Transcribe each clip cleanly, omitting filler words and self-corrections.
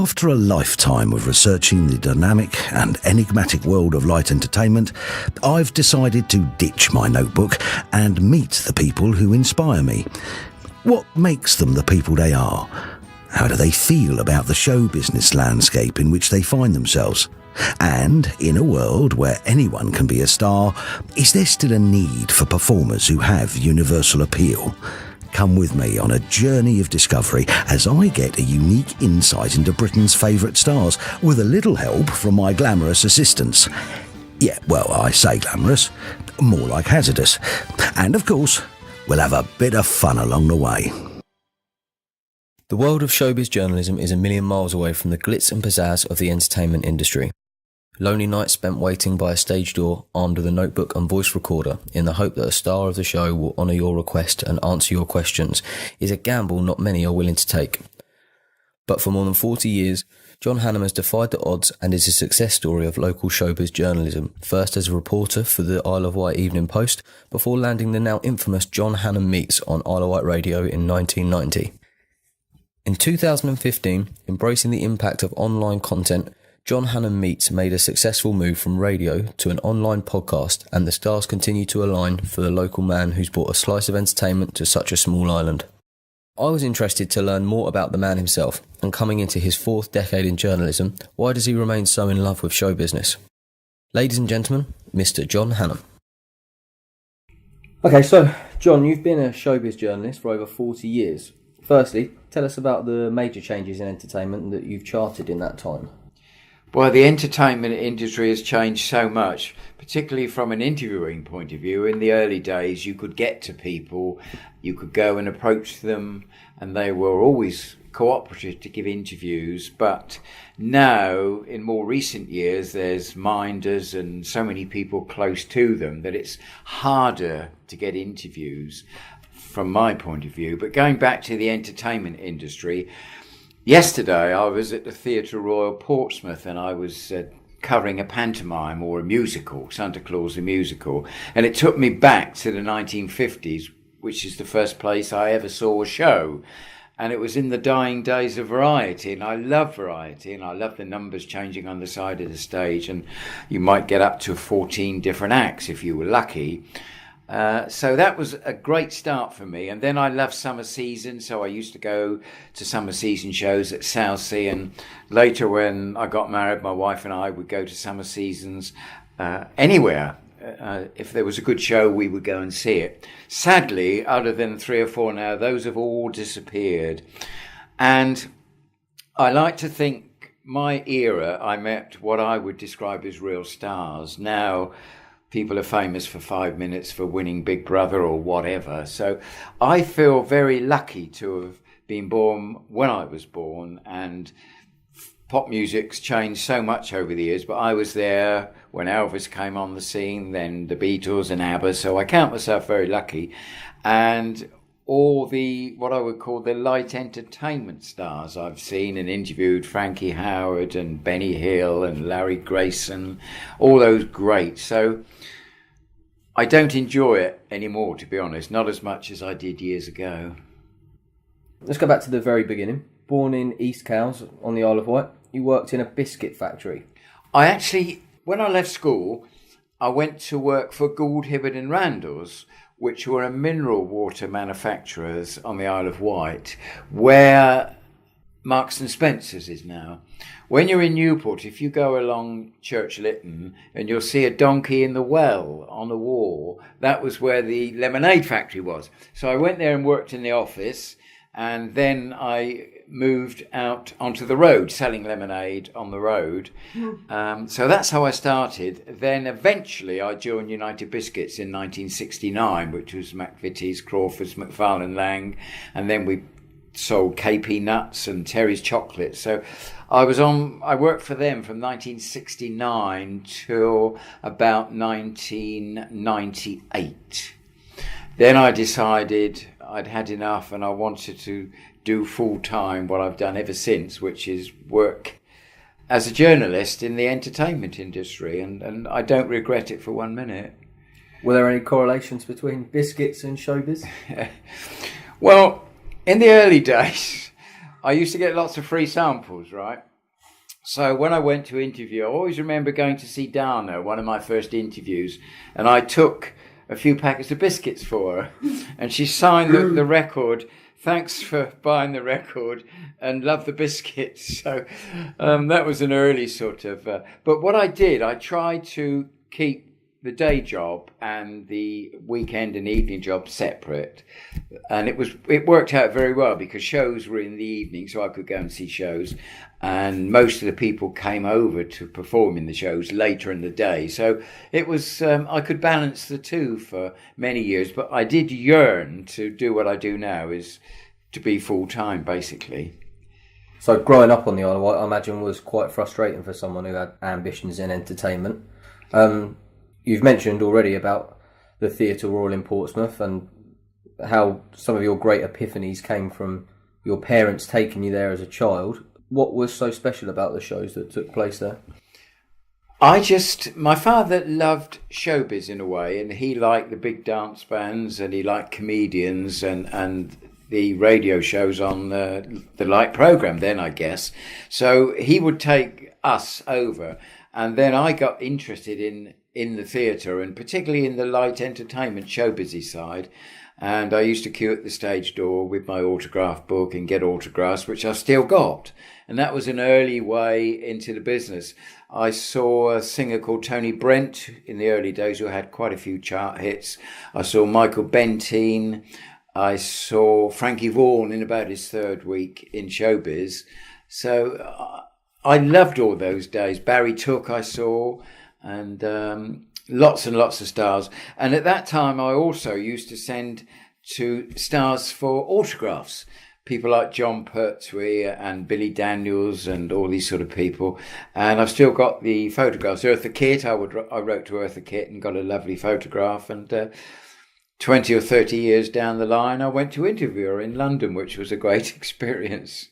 After a lifetime of researching the dynamic and enigmatic world of light entertainment, I've decided to ditch my notebook and meet the people who inspire me. What makes them the people they are? How do they feel about the show business landscape in which they find themselves? And in a world where anyone can be a star, is there still a need for performers who have universal appeal? Come with me on a journey of discovery as I get a unique insight into Britain's favourite stars with a little help from my glamorous assistants. Yeah, well, I say glamorous, more like hazardous. And of course, we'll have a bit of fun along the way. The world of showbiz journalism is a million miles away from the glitz and pizzazz of the entertainment industry. Lonely nights spent waiting by a stage door, armed with a notebook and voice recorder, in the hope that a star of the show will honour your request and answer your questions, is a gamble not many are willing to take. But for more than 40 years, John Hannam has defied the odds and is a success story of local showbiz journalism, first as a reporter for the Isle of Wight Evening Post, before landing the now infamous John Hannam Meets on Isle of Wight Radio in 1990. In 2015, embracing the impact of online content, John Hannam Meets made a successful move from radio to an online podcast, and the stars continue to align for the local man who's brought a slice of entertainment to such a small island. I was interested to learn more about the man himself, and coming into his fourth decade in journalism, why does he remain so in love with show business? Ladies and gentlemen, Mr. John Hannam. Okay, so John, you've been a showbiz journalist for over 40 years. Firstly, tell us about the major changes in entertainment that you've charted in that time. Well, the entertainment industry has changed so much, particularly from an interviewing point of view. In the early days, you could get to people, you could go and approach them, and they were always cooperative to give interviews. But now, in more recent years, there's minders and so many people close to them that it's harder to get interviews from my point of view. But going back to the entertainment industry, yesterday I was at the Theatre Royal Portsmouth and I was covering a pantomime or a musical, Santa Claus the musical, and it took me back to the 1950s, which is the first place I ever saw a show. And it was in the dying days of variety, and I love variety, and I love the numbers changing on the side of the stage, and you might get up to 14 different acts if you were lucky. So that was a great start for me. And then I love summer season, so I used to go to summer season shows at Southsea, and later when I got married, my wife and I would go to summer seasons anywhere. If there was a good show, we would go and see it. Sadly, other than 3 or 4 now, those have all disappeared. And I like to think my era, I met what I would describe as real stars. Now, people are famous for 5 minutes for winning Big Brother or whatever. So I feel very lucky to have been born when I was born, and pop music's changed so much over the years, but I was there when Elvis came on the scene, then the Beatles and ABBA, so I count myself very lucky. And all the, what I would call the light entertainment stars I've seen and interviewed, Frankie Howard and Benny Hill and Larry Grayson, all those greats. So I don't enjoy it anymore, to be honest, not as much as I did years ago. Let's go back to the very beginning. Born in East Cowes on the Isle of Wight, you worked in a biscuit factory. I actually, when I left school, I went to work for Gould, Hibbard and Randalls, which were a mineral water manufacturers on the Isle of Wight, where Marks and Spencer's is now. When you're in Newport, if you go along Church Lytton and you'll see a donkey in the well on the wall, that was where the lemonade factory was. So I went there and worked in the office, and then I moved out onto the road selling lemonade on the road. So that's how I started. Then eventually I joined United Biscuits in 1969, which was McVitie's, Crawford's, McFarlane Lang, and then we sold KP Nuts and Terry's Chocolates. So I worked for them from 1969 till about 1998. Then I decided I'd had enough and I wanted to do full-time what I've done ever since, which is work as a journalist in the entertainment industry, and I don't regret it for 1 minute. Were there any correlations between biscuits and showbiz? Well, in the early days, I used to get lots of free samples, right? So when I went to interview, I always remember going to see Dana, one of my first interviews, and I took a few packets of biscuits for her, and she signed the record. Thanks for buying the record and love the biscuits. So that was an early sort of... but what I did, I tried to keep the day job and the weekend and evening job separate. And it worked out very well because shows were in the evening, so I could go and see shows. And most of the people came over to perform in the shows later in the day. So it was, I could balance the two for many years, but I did yearn to do what I do now, is to be full-time, basically. So growing up on the Isle of Wight, I imagine, was quite frustrating for someone who had ambitions in entertainment. You've mentioned already about the Theatre Royal in Portsmouth and how some of your great epiphanies came from your parents taking you there as a child. What was so special about the shows that took place there? My father loved showbiz in a way, and he liked the big dance bands, and he liked comedians and the radio shows on the Light programme then, I guess. So he would take us over, and then I got interested in the theatre, and particularly in the light entertainment showbizy side. And I used to queue at the stage door with my autograph book and get autographs, which I still got. And that was an early way into the business. I saw a singer called Tony Brent in the early days who had quite a few chart hits. I saw Michael Bentine. I saw Frankie Vaughan in about his third week in showbiz. So I loved all those days. Barry Took I saw, and lots of stars. And at that time, I also used to send to stars for autographs. People like John Pertwee and Billy Daniels and all these sort of people. And I've still got the photographs. Eartha Kitt, I wrote to Eartha Kitt and got a lovely photograph. And 20 or 30 years down the line, I went to interview her in London, which was a great experience.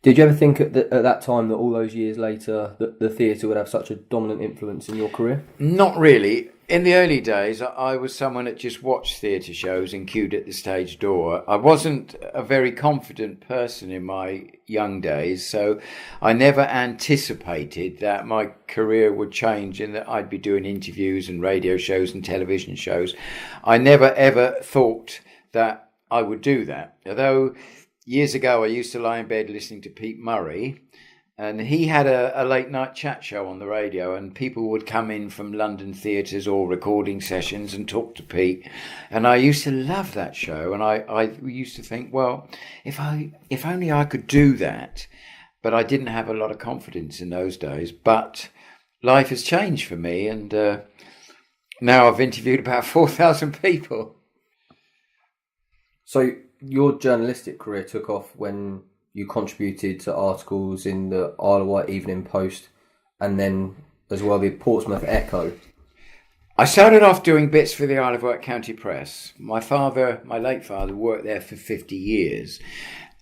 Did you ever think at that time that all those years later that the theatre would have such a dominant influence in your career? Not really. In the early days, I was someone that just watched theatre shows and queued at the stage door. I wasn't a very confident person in my young days, so I never anticipated that my career would change and that I'd be doing interviews and radio shows and television shows. I never ever thought that I would do that. Although years ago I used to lie in bed listening to Pete Murray, and he had a late night chat show on the radio, and people would come in from London theatres or recording sessions and talk to Pete. And I used to love that show, and I used to think, well, if only I could do that. But I didn't have a lot of confidence in those days. But life has changed for me, and now I've interviewed about 4,000 people. So your journalistic career took off when you contributed to articles in the Isle of Wight Evening Post and then as well the Portsmouth Echo. I started off doing bits for the Isle of Wight County Press. My late father, worked there for 50 years.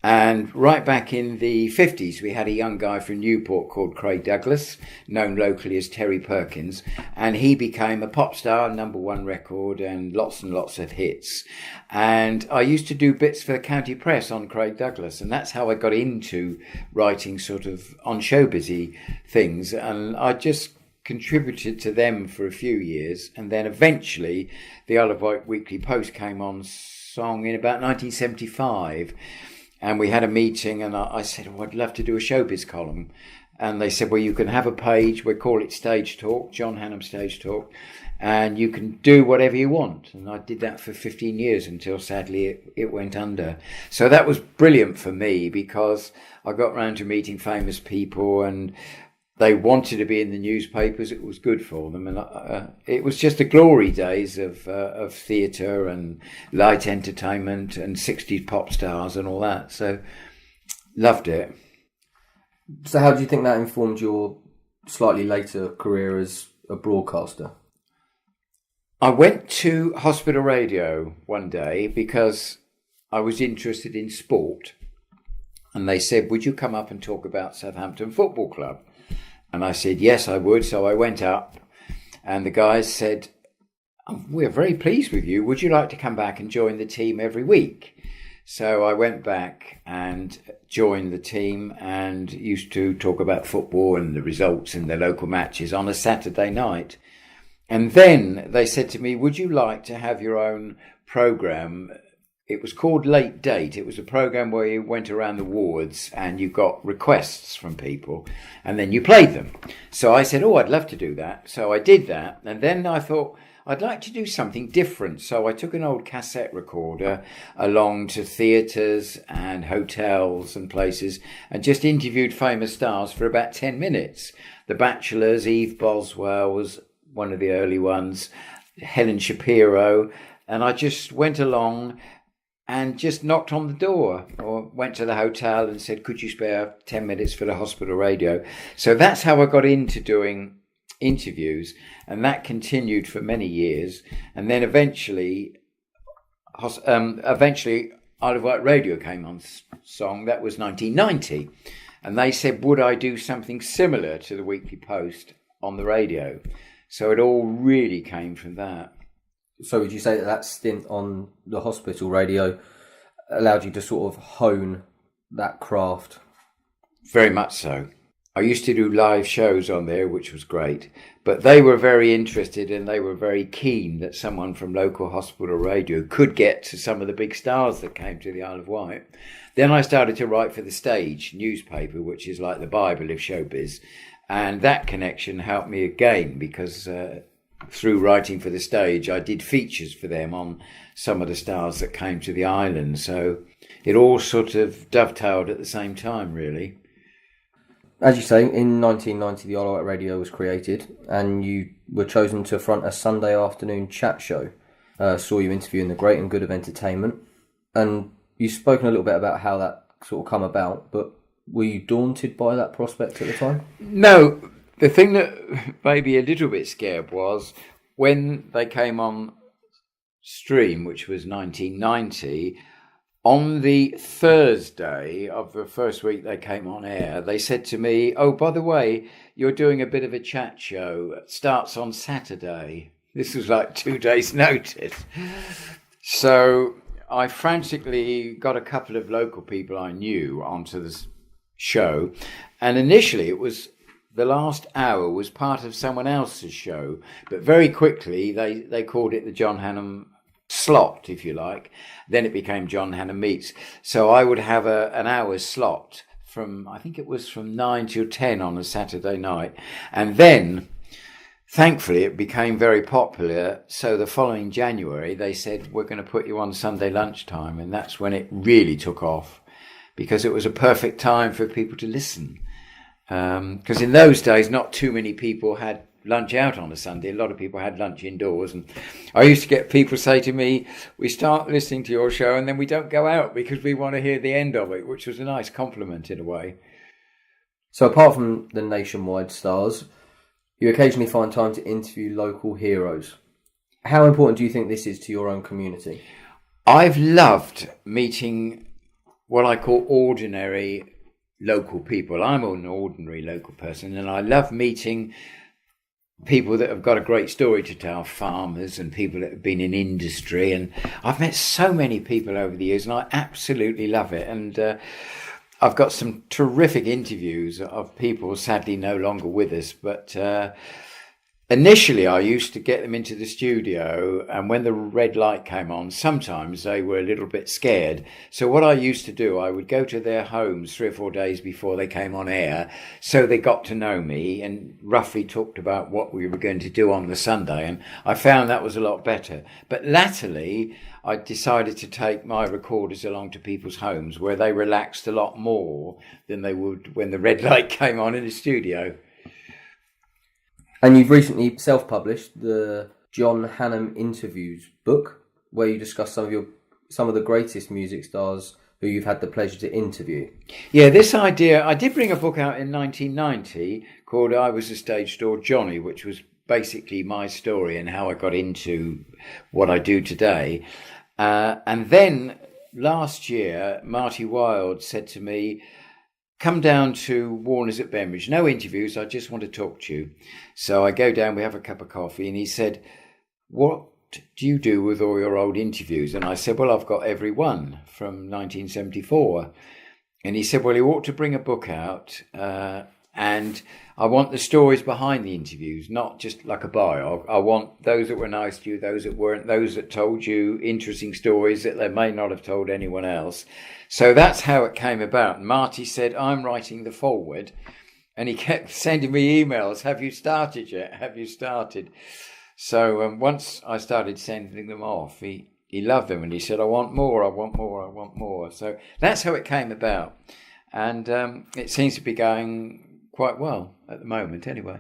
And right back in the 50s, we had a young guy from Newport called Craig Douglas, known locally as Terry Perkins, and he became a pop star, #1 record, and lots of hits. And I used to do bits for the County Press on Craig Douglas, and that's how I got into writing sort of on showbizy things. And I just contributed to them for a few years, and then eventually the Isle of Wight Weekly Post came on song in about 1975. And we had a meeting, and I said, oh, I'd love to do a showbiz column. And they said, well, you can have a page, we call it Stage Talk, John Hannam Stage Talk, and you can do whatever you want. And I did that for 15 years until sadly it went under. So that was brilliant for me because I got round to meeting famous people, and they wanted to be in the newspapers. It was good for them, and it was just the glory days of theatre and light entertainment and 60s pop stars and all that. So, loved it. So, how do you think that informed your slightly later career as a broadcaster? I went to hospital radio one day because I was interested in sport, and they said, "Would you come up and talk about Southampton Football Club?" And I said, yes, I would. So I went up, and the guys said, we're very pleased with you. Would you like to come back and join the team every week? So I went back and joined the team and used to talk about football and the results in the local matches on a Saturday night. And then they said to me, would you like to have your own programme? It was called Late Date. It was a programme where you went around the wards and you got requests from people and then you played them. So I said, I'd love to do that. So I did that. And then I thought, I'd like to do something different. So I took an old cassette recorder along to theatres and hotels and places and just interviewed famous stars for about 10 minutes. The Bachelors, Eve Boswell was one of the early ones, Helen Shapiro. And I just went along and just knocked on the door or went to the hotel and said, could you spare 10 minutes for the hospital radio? So that's how I got into doing interviews, and that continued for many years. And then eventually Isle of Wight Radio came on song. That was 1990. And they said, would I do something similar to the Weekly Post on the radio? So it all really came from that. So would you say that stint on the hospital radio allowed you to sort of hone that craft? Very much so. I used to do live shows on there, which was great. But they were very interested and they were very keen that someone from local hospital radio could get to some of the big stars that came to the Isle of Wight. Then I started to write for the Stage newspaper, which is like the Bible of showbiz. And that connection helped me again because through writing for the Stage, I did features for them on some of the stars that came to the island. So it all sort of dovetailed at the same time, really. As you say, in 1990, the Isle of Wight Radio was created and you were chosen to front a Sunday afternoon chat show. Saw you interviewing the great and good of entertainment. And you've spoken a little bit about how that sort of come about, but were you daunted by that prospect at the time? No. The thing that made me a little bit scared was when they came on stream, which was 1990, on the Thursday of the first week they came on air, they said to me, by the way, you're doing a bit of a chat show. It starts on Saturday. This was like 2 days' notice. So I frantically got a couple of local people I knew onto this show. And initially it was the last hour was part of someone else's show, but very quickly they called it the John Hannam slot, if you like. Then it became John Hannam Meets. So I would have an hour's slot from, I think it was from 9 till 10 on a Saturday night. And then, thankfully, it became very popular. So the following January, they said, we're going to put you on Sunday lunchtime. And that's when it really took off, because it was a perfect time for people to listen. Because in those days, not too many people had lunch out on a Sunday. A lot of people had lunch indoors. And I used to get people say to me, we start listening to your show and then we don't go out because we want to hear the end of it, which was a nice compliment in a way. So apart from the nationwide stars, you occasionally find time to interview local heroes. How important do you think this is to your own community? I've loved meeting what I call ordinary local people. I'm an ordinary local person, and I love meeting people that have got a great story to tell, farmers and people that have been in industry. And I've met so many people over the years and I absolutely love it. And I've got some terrific interviews of people sadly no longer with us, but initially I used to get them into the studio, and when the red light came on, sometimes they were a little bit scared. So what I used to do, I would go to their homes 3 or 4 days before they came on air, so they got to know me and roughly talked about what we were going to do on the Sunday, and I found that was a lot better. But latterly, I decided to take my recorders along to people's homes where they relaxed a lot more than they would when the red light came on in the studio. And you've recently self-published the John Hannam Interviews book, where you discuss some of the greatest music stars who you've had the pleasure to interview. Yeah, this idea, I did bring a book out in 1990 called I Was a Stage Door Johnny, which was basically my story and how I got into what I do today. And then last year, Marty Wilde said to me, come down to Warner's at Bembridge. No interviews, I just want to talk to you. So I go down, we have a cup of coffee, and he said, what do you do with all your old interviews? And I said, well, I've got every one from 1974. And he said, well, you ought to bring a book out, and I want the stories behind the interviews, not just like a bio. I want those that were nice to you, those that weren't, those that told you interesting stories that they may not have told anyone else. So that's how it came about. And Marty said, I'm writing the foreword. And he kept sending me emails. Have you started yet? Have you started? So once I started sending them off, he loved them. And he said, I want more, I want more, I want more. So that's how it came about. And it seems to be going quite well at the moment anyway.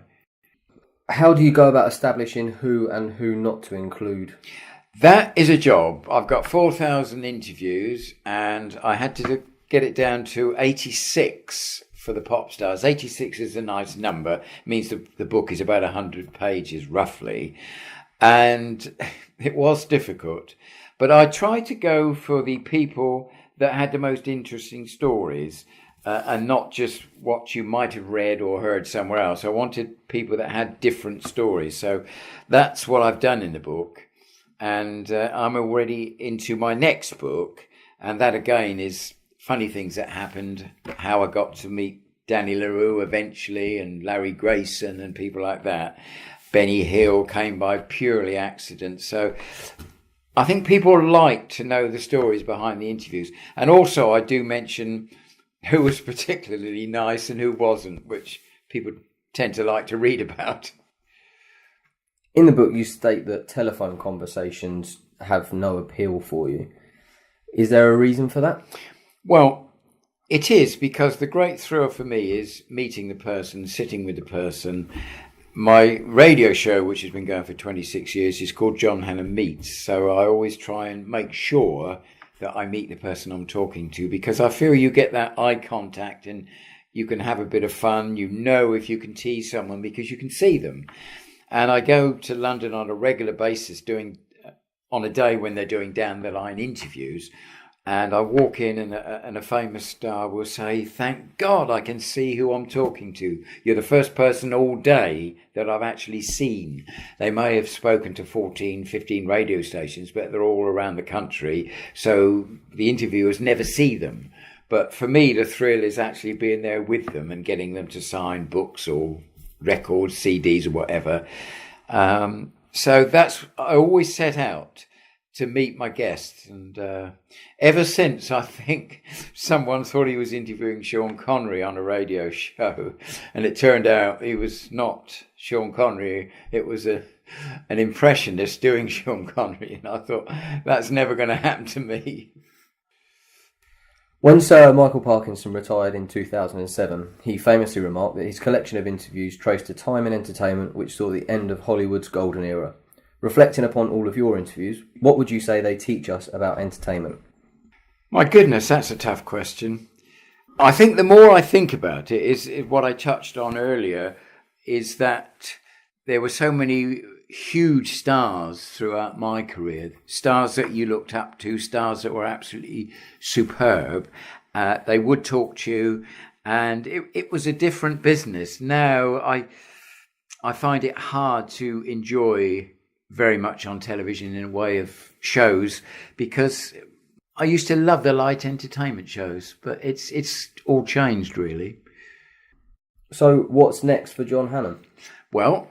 How do you go about establishing who and who not to include? That is a job. I've got 4,000 interviews and I had to get it down to 86 for the pop stars. 86 is a nice number. It means the book is about 100 pages roughly. And it was difficult. But I tried to go for the people that had the most interesting stories. And not just what you might have read or heard somewhere else. I wanted people that had different stories. So that's what I've done in the book. And I'm already into my next book. And that again is funny things that happened, how I got to meet Danny LaRue eventually and Larry Grayson and people like that. Benny Hill came by purely accident. So I think people like to know the stories behind the interviews. And also I do mention who was particularly nice and who wasn't, which people tend to like to read about. In the book, you state that telephone conversations have no appeal for you. Is there a reason for that? Well, it is, because the great thrill for me is meeting the person, sitting with the person. My radio show, which has been going for 26 years, is called John Hannam Meets. So I always try and make sure that I meet the person I'm talking to, because I feel you get that eye contact and you can have a bit of fun. You know if you can tease someone because you can see them. And I go to London on a regular basis on a day when they're doing down the line interviews. And I walk in and a famous star will say, thank God I can see who I'm talking to. You're the first person all day that I've actually seen. They may have spoken to 14, 15 radio stations, but they're all around the country. So the interviewers never see them. But for me, the thrill is actually being there with them and getting them to sign books or records, CDs or whatever. So I always set out to meet my guests. And ever since, I think someone thought he was interviewing Sean Connery on a radio show, and it turned out he was not Sean Connery. It was an impressionist doing Sean Connery, and I thought, that's never going to happen to me. When Sir Michael Parkinson retired in 2007, he famously remarked that his collection of interviews traced a time in entertainment which saw the end of Hollywood's golden era. Reflecting upon all of your interviews, what would you say they teach us about entertainment? My goodness, that's a tough question. I think the more I think about it, is what I touched on earlier, is that there were so many huge stars throughout my career, stars that you looked up to, stars that were absolutely superb. They would talk to you, and it was a different business. Now I find it hard to enjoy very much on television in a way of shows, because I used to love the light entertainment shows, but it's all changed really. So what's next for John Hannam? Well,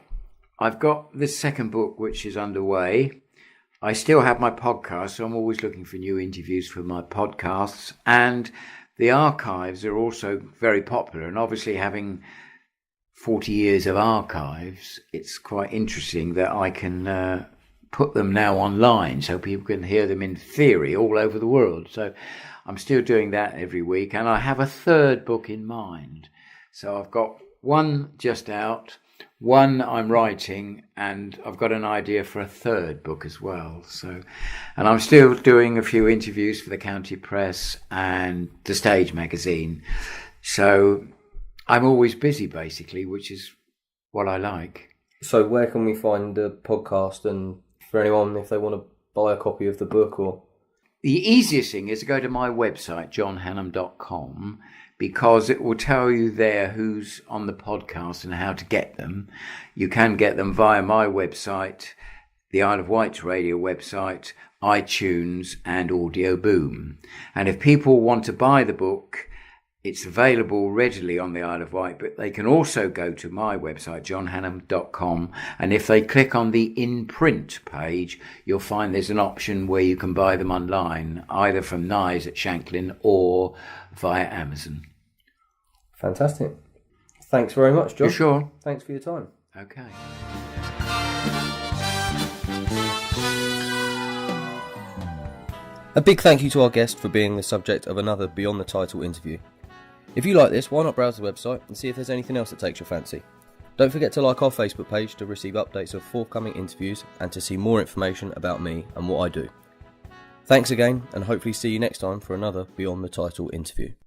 I've got this second book which is underway. I still have my podcast, so I'm always looking for new interviews for my podcasts, and the archives are also very popular, and obviously having 40 years of archives, it's quite interesting that I can put them now online so people can hear them in theory all over the world. So I'm still doing that every week, and I have a third book in mind. So I've got one just out, one I'm writing, and I've got an idea for a third book as well. So, and I'm still doing a few interviews for the County Press and the Stage magazine. So I'm always busy, basically, which is what I like. So where can we find the podcast, and for anyone, if they want to buy a copy of the book? Or the easiest thing is to go to my website, johnhannam.com, because it will tell you there who's on the podcast and how to get them. You can get them via my website. the Isle of Wight's radio website, iTunes and Audio Boom. And if people want to buy the book, it's available readily on the Isle of Wight, but they can also go to my website, johnhannam.com, and if they click on the in-print page, you'll find there's an option where you can buy them online, either from Nye at Shanklin or via Amazon. Fantastic. Thanks very much, John. You sure? Thanks for your time. Okay. A big thank you to our guest for being the subject of another Beyond the Title interview. If you like this, why not browse the website and see if there's anything else that takes your fancy. Don't forget to like our Facebook page to receive updates of forthcoming interviews and to see more information about me and what I do. Thanks again, and hopefully see you next time for another Beyond the Title interview.